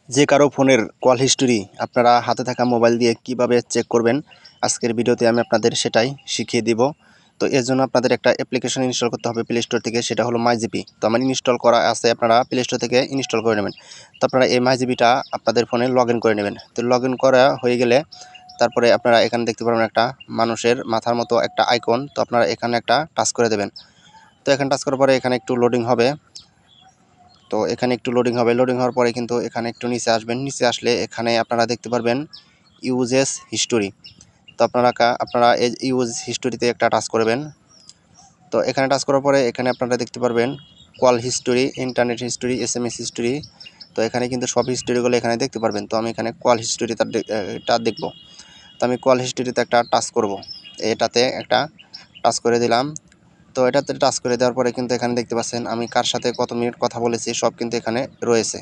যে কারো ফোনের কল হিস্টোরি আপনারা হাতে থাকা মোবাইল দিয়ে কিভাবে চেক করবেন, আজকের ভিডিওতে আমি আপনাদের সেটাই শিখিয়ে দিব। তো এর জন্য আপনাদের একটা অ্যাপ্লিকেশন ইনস্টল করতে হবে প্লে স্টোর থেকে, সেটা হলো মাইজিপি। তো আমার ইনস্টল করা আছে, আপনারা প্লে স্টোর থেকে ইনস্টল করে নেবেন। তো আপনারা এই মাইজিপিটা আপনাদের ফোনে লগ ইন করে নেবেন। তো লগ ইন করা হয়ে গেলে তারপরে আপনারা এখানে দেখতে পারবেন একটা মানুষের মাথার মতো একটা আইকন। তো আপনারা এখানে একটা টাচ করে দেবেন। তো এখানে টাচ করার পরে এখানে একটু লোডিং হবে। তো এখানে একটু লোডিং হবে, লোডিং হওয়ার পরে কিন্তু এখানে একটু নিচে আসবেন। নিচে আসলে এখানে আপনারা দেখতে পারবেন ইউজেস হিস্টোরি। তো আপনারা এই ইউজ হিস্টোরিতে একটা টাচ করবেন। তো এখানে টাচ করার পরে এখানে আপনারা দেখতে পারবেন call history, internet history, SMS history. তো এখানে কিন্তু সব হিস্টোরিগুলো এখানে দেখতে পারবেন। তো আমি এখানে কল হিস্টোরিটা দেখব। তো আমি কল হিস্টোরিতে একটা টাচ করব। এটাতে একটা টাচ করে দিলাম। তো এটাতে টাচ করে দেওয়ার পরে কিন্তু এখানে দেখতে পাচ্ছেন আমি কার সাথে কত মিনিট কথা বলেছি সব কিন্তু এখানে রয়েছে।